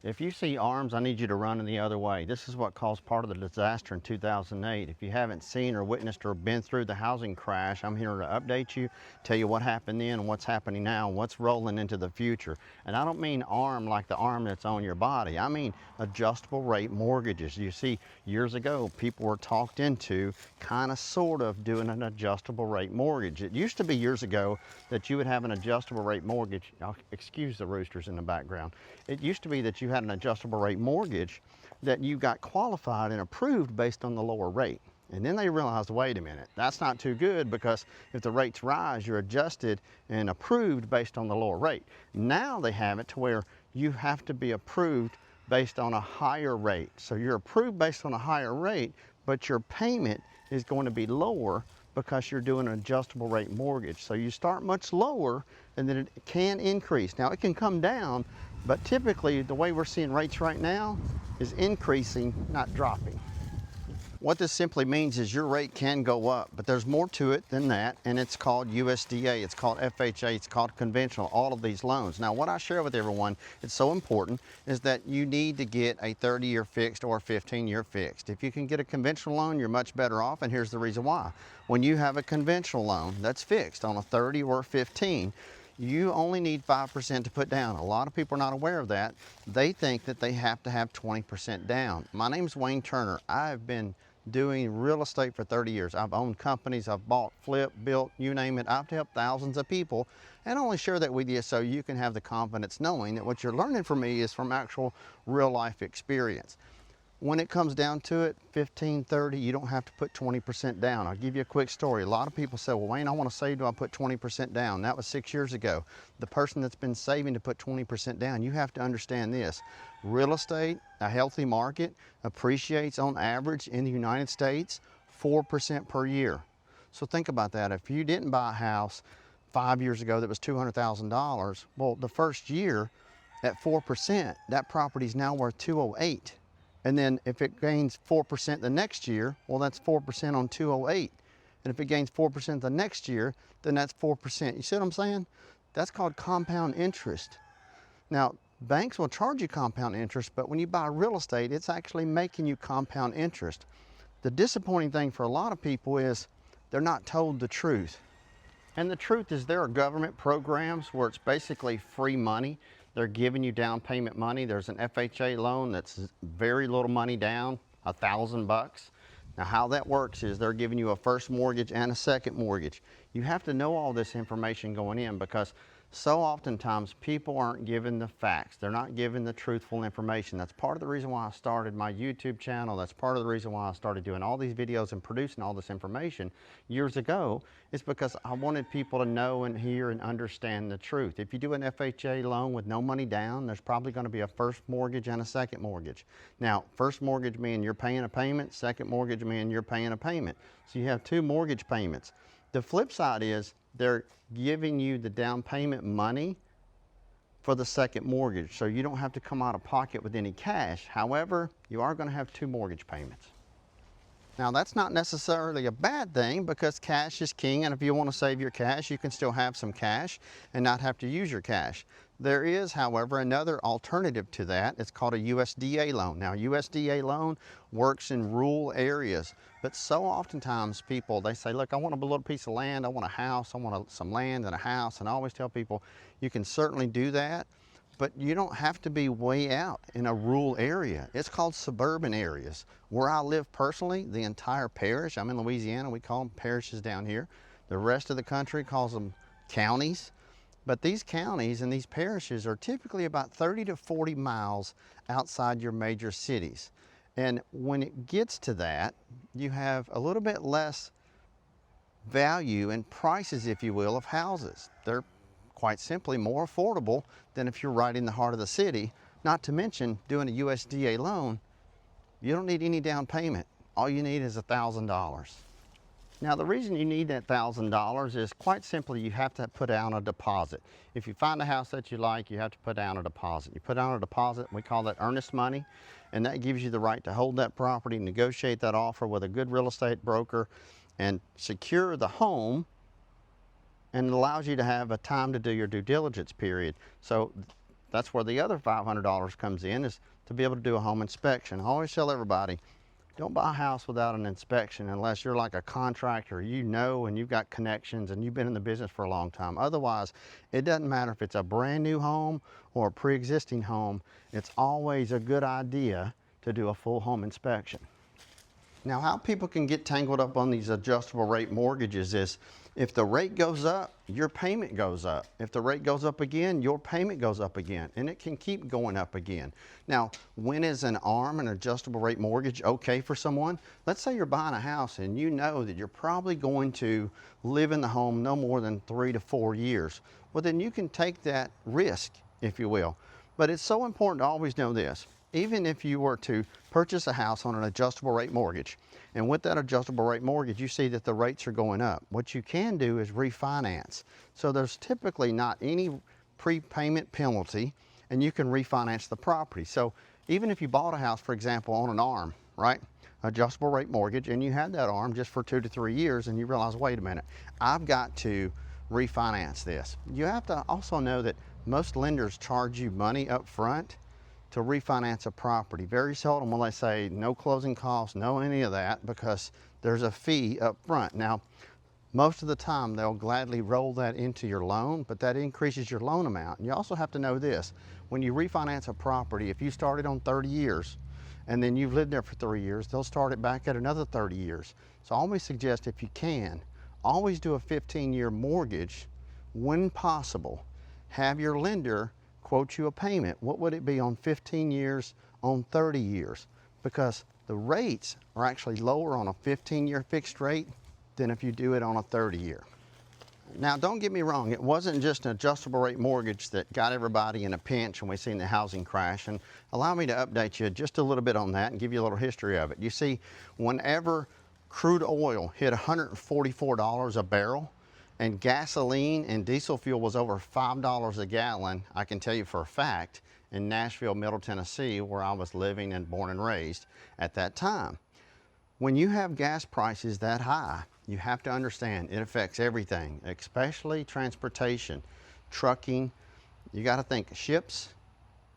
If you see arms, I need you to run in the other way. This is what caused part of the disaster in 2008. If you haven't seen or witnessed or been through the housing crash, I'm here to update you, tell you what happened then and what's happening now and what's rolling into the future. And I don't mean arm like the arm that's on your body. I mean adjustable rate mortgages. You see, years ago, people were talked into kind of sort of doing an adjustable rate mortgage. It used to be years ago that you would have an adjustable rate mortgage. Excuse the roosters in the background. It used to be that you had an adjustable rate mortgage that you got qualified and approved based on the lower rate. And then they realized, wait a minute, that's not too good, because if the rates rise, you're adjusted and approved based on the lower rate. Now they have it to where you have to be approved based on a higher rate. So you're approved based on a higher rate, but your payment is going to be lower because you're doing an adjustable rate mortgage. So you start much lower and then it can increase. Now it can come down, but typically the way we're seeing rates right now is increasing, not dropping. What this simply means is your rate can go up, but there's more to it than that, and it's called USDA, it's called FHA, it's called conventional, all of these loans. Now what I share with everyone, it's so important, is that you need to get a 30-year fixed or a 15-year fixed. If you can get a conventional loan, you're much better off, and here's the reason why. When you have a conventional loan that's fixed on a 30 or 15, you only need 5% to put down. A lot of people are not aware of that. They think that they have to have 20% down. My name's Wayne Turner. I've been doing real estate for 30 years. I've owned companies, I've bought, flipped, built, you name it. I've helped thousands of people, and I only share that with you so you can have the confidence knowing that what you're learning from me is from actual real life experience. When it comes down to it, 15, 30, you don't have to put 20% down. I'll give you a quick story. A lot of people say, well, Wayne, I want to save, do I put 20% down? That was 6 years ago. The person that's been saving to put 20% down, you have to understand this. Real estate, a healthy market, appreciates on average in the United States 4% per year. So think about that. If you didn't buy a house 5 years ago that was $200,000, well, the first year at 4%, that property is now worth $208,000. And then if it gains 4% the next year, well, that's 4% on 208. And if it gains 4% the next year, then that's 4%. You see what I'm saying? That's called compound interest. Now, banks will charge you compound interest, but when you buy real estate, it's actually making you compound interest. The disappointing thing for a lot of people is they're not told the truth. And the truth is there are government programs where it's basically free money. They're giving you down payment money. There's an FHA loan that's very little money down, $1,000. Now how that works is they're giving you a first mortgage and a second mortgage. You have to know all this information going in, because so oftentimes people aren't given the facts. They're not given the truthful information. That's part of the reason why I started my YouTube channel. That's part of the reason why I started doing all these videos and producing all this information years ago, is because I wanted people to know and hear and understand the truth. If you do an FHA loan with no money down, there's probably going to be a first mortgage and a second mortgage. Now, first mortgage means you're paying a payment, second mortgage means you're paying a payment. So you have two mortgage payments. The flip side is they're giving you the down payment money for the second mortgage, so you don't have to come out of pocket with any cash. However, you are going to have two mortgage payments. Now that's not necessarily a bad thing, because cash is king, and if you want to save your cash, you can still have some cash and not have to use your cash. There is, however, another alternative to that. It's called a USDA loan. Now, USDA loan works in rural areas, but so oftentimes people, they say, look, I want a little piece of land, I want a house, I want some land and a house, and I always tell people, you can certainly do that, but you don't have to be way out in a rural area. It's called suburban areas. Where I live personally, the entire parish, I'm in Louisiana, we call them parishes down here. The rest of the country calls them counties. But these counties and these parishes are typically about 30 to 40 miles outside your major cities. And when it gets to that, you have a little bit less value and prices, if you will, of houses. They're quite simply more affordable than if you're right in the heart of the city. Not to mention, doing a USDA loan, you don't need any down payment. All you need is $1,000. Now the reason you need that $1,000 is quite simply you have to put down a deposit. If you find a house that you like, you have to put down a deposit. You put down a deposit, we call that earnest money, and that gives you the right to hold that property, negotiate that offer with a good real estate broker, and secure the home, and it allows you to have a time to do your due diligence period. So That's where the other $500 comes in, is to be able to do a home inspection. I always tell everybody, don't buy a house without an inspection unless you're like a contractor, you know, and you've got connections and you've been in the business for a long time. Otherwise, it doesn't matter if it's a brand new home or a pre-existing home, it's always a good idea to do a full home inspection. Now, how people can get tangled up on these adjustable rate mortgages is, if the rate goes up, your payment goes up. If the rate goes up again, your payment goes up again, and it can keep going up again. Now, when is an ARM, an adjustable rate mortgage, okay for someone? Let's say you're buying a house and you know that you're probably going to live in the home no more than 3 to 4 years. Well, then you can take that risk, if you will. But it's so important to always know this. Even if you were to purchase a house on an adjustable rate mortgage, and with that adjustable rate mortgage, you see that the rates are going up, what you can do is refinance. So there's typically not any prepayment penalty, and you can refinance the property. So even if you bought a house, for example, on an ARM, right? Adjustable rate mortgage, and you had that ARM just for 2 to 3 years, and you realize, wait a minute, I've got to refinance this. You have to also know that most lenders charge you money up front to refinance a property. Very seldom will they say no closing costs, no any of that, because there's a fee up front. Now, most of the time they'll gladly roll that into your loan, but that increases your loan amount. And you also have to know this, when you refinance a property, if you started on 30 years and then you've lived there for 3 years, they'll start it back at another 30 years. So I always suggest, if you can, always do a 15-year mortgage when possible. Have your lender quote you a payment. What would it be on 15 years, on 30 years? Because the rates are actually lower on a 15-year fixed rate than if you do it on a 30-year. Now, don't get me wrong, it wasn't just an adjustable rate mortgage that got everybody in a pinch when we seen the housing crash. And allow me to update you just a little bit on that and give you a little history of it. You see, whenever crude oil hit $144 a barrel, and gasoline and diesel fuel was over $5 a gallon, I can tell you for a fact, in Nashville, Middle Tennessee, where I was living and born and raised at that time. When you have gas prices that high, you have to understand it affects everything, especially transportation, trucking. You got to think ships,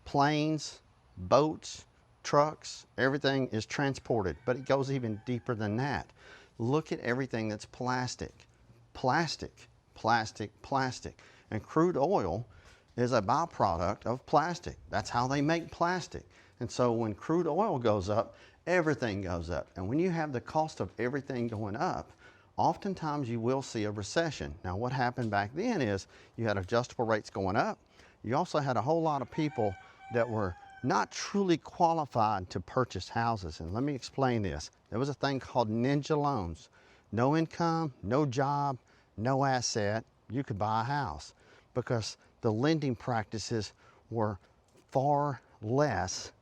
planes, boats, trucks, everything is transported, but it goes even deeper than that. Look at everything that's plastic. Plastic, plastic, plastic. And crude oil is a byproduct of plastic. That's how they make plastic. And so when crude oil goes up, everything goes up. And when you have the cost of everything going up, oftentimes you will see a recession. Now, what happened back then is you had adjustable rates going up. You also had a whole lot of people that were not truly qualified to purchase houses. And let me explain this. There was a thing called ninja loans. No income, no job, no asset, you could buy a house, because the lending practices were far less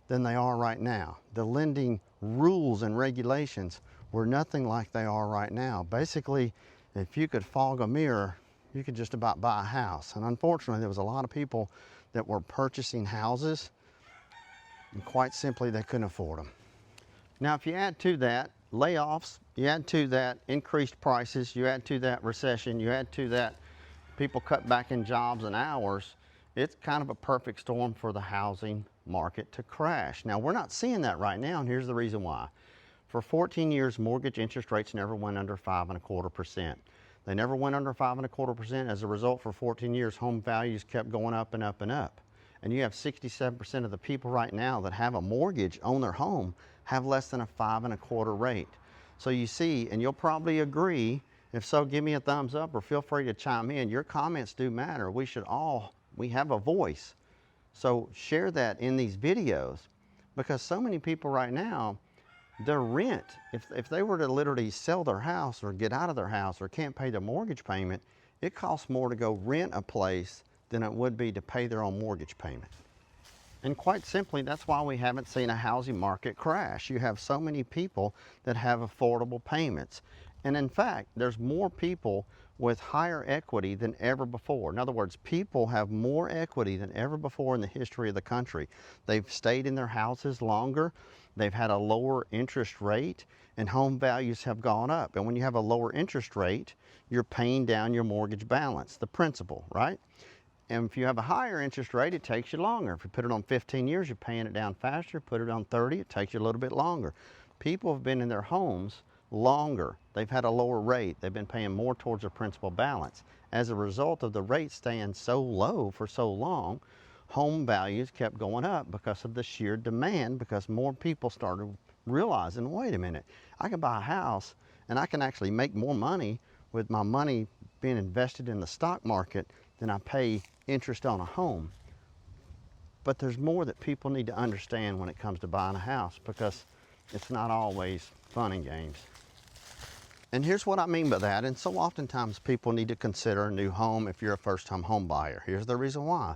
than they are right now. The lending rules and regulations were nothing like they are right now. Basically, if you could fog a mirror, you could just about buy a house. And unfortunately, there was a lot of people that were purchasing houses, and quite simply, they couldn't afford them. Now, if you add to that layoffs, you add to that increased prices, you add to that recession, you add to that people cut back in jobs and hours, it's kind of a perfect storm for the housing market to crash. Now, we're not seeing that right now, and here's the reason why. For 14 years, mortgage interest rates never went under 5.25%. They never went under 5.25%. As a result, for 14 years, home values kept going up and up and up. And you have 67% of the people right now that have a mortgage on their home have less than a 5.25% rate. So you see, and you'll probably agree, if so, give me a thumbs up or feel free to chime in. Your comments do matter. We have a voice. So share that in these videos, because so many people right now, their rent, if they were to literally sell their house or get out of their house or can't pay their mortgage payment, it costs more to go rent a place than it would be to pay their own mortgage payment. And quite simply, that's why we haven't seen a housing market crash. You have so many people that have affordable payments. And in fact, there's more people with higher equity than ever before. In other words, people have more equity than ever before in the history of the country. They've stayed in their houses longer, they've had a lower interest rate, and home values have gone up. And when you have a lower interest rate, you're paying down your mortgage balance, the principal, right? And if you have a higher interest rate, it takes you longer. If you put it on 15 years, you're paying it down faster. Put it on 30, it takes you a little bit longer. People have been in their homes longer. They've had a lower rate. They've been paying more towards their principal balance. As a result of the rate staying so low for so long, home values kept going up because of the sheer demand, because more people started realizing, wait a minute, I can buy a house and I can actually make more money with my money being invested in the stock market than I pay interest on a home. But there's more that people need to understand when it comes to buying a house, because it's not always fun and games. And here's what I mean by that. And so oftentimes people need to consider a new home if you're a first-time home buyer. Here's the reason why.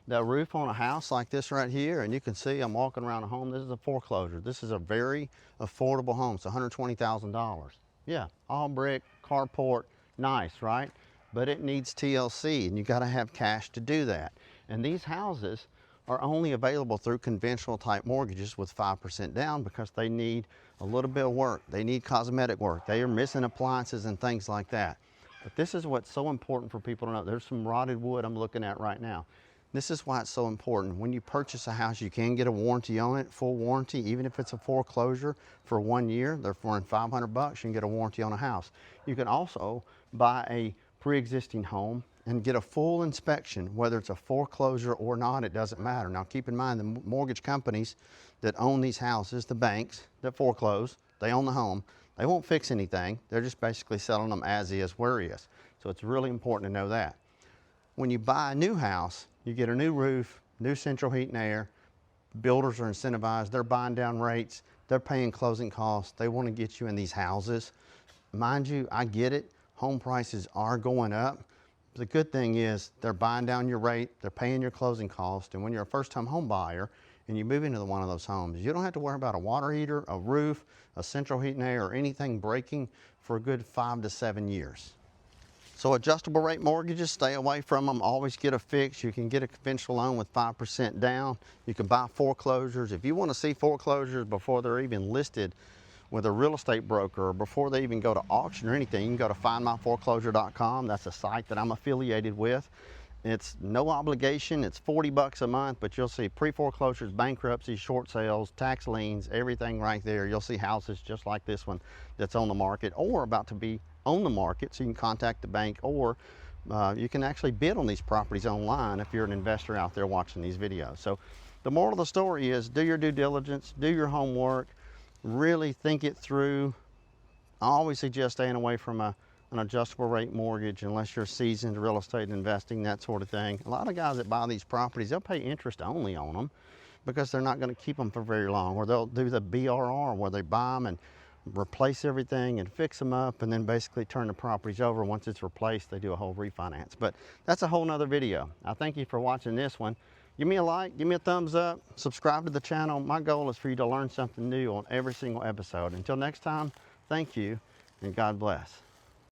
The roof on a house like this right here, and you can see I'm walking around a home. This is a foreclosure. This is a very affordable home. It's $120,000. Yeah, all brick, carport, nice, right? But it needs TLC, and you got to have cash to do that. And these houses are only available through conventional type mortgages with 5% down, because they need a little bit of work. They need cosmetic work. They are missing appliances and things like that. But this is what's so important for people to know. There's some rotted wood I'm looking at right now. This is why it's so important. When you purchase a house, you can get a warranty on it, full warranty, even if it's a foreclosure for 1 year. They're for $500, you can get a warranty on a house. You can also buy a pre-existing home and get a full inspection, whether it's a foreclosure or not, it doesn't matter. Now keep in mind, the mortgage companies that own these houses, the banks that foreclose, they own the home. They won't fix anything. They're just basically selling them as is, where is. So it's really important to know that. When you buy a new house, you get a new roof, new central heat and air. Builders are incentivized. They're buying down rates. They're paying closing costs. They want to get you in these houses. Mind you, I get it. Home prices are going up. The good thing is they're buying down your rate, they're paying your closing cost, and when you're a first-time home buyer and you move into one of those homes, you don't have to worry about a water heater, a roof, a central heat and air, or anything breaking for a good 5 to 7 years. So adjustable rate mortgages, stay away from them. Always get a fix. You can get a conventional loan with 5% down. You can buy foreclosures. If you want to see foreclosures before they're even listed with a real estate broker, or before they even go to auction or anything, you can go to findmyforeclosure.com. That's a site that I'm affiliated with. It's no obligation. It's $40 a month, but you'll see pre-foreclosures, bankruptcies, short sales, tax liens, everything right there. You'll see houses just like this one that's on the market or about to be on the market, so you can contact the bank, or you can actually bid on these properties online if you're an investor out there watching these videos. So the moral of the story is, do your due diligence, do your homework, really think it through. I always suggest staying away from an adjustable rate mortgage unless you're seasoned real estate investing, that sort of thing. A lot of guys that buy these properties, they'll pay interest only on them because they're not going to keep them for very long, or they'll do the BRR where they buy them and replace everything and fix them up and then basically turn the properties over. Once it's replaced, they do a whole refinance. But that's a whole nother video. I thank you for watching this one. Give me a like, give me a thumbs up, subscribe to the channel. My goal is for you to learn something new on every single episode. Until next time, thank you and God bless.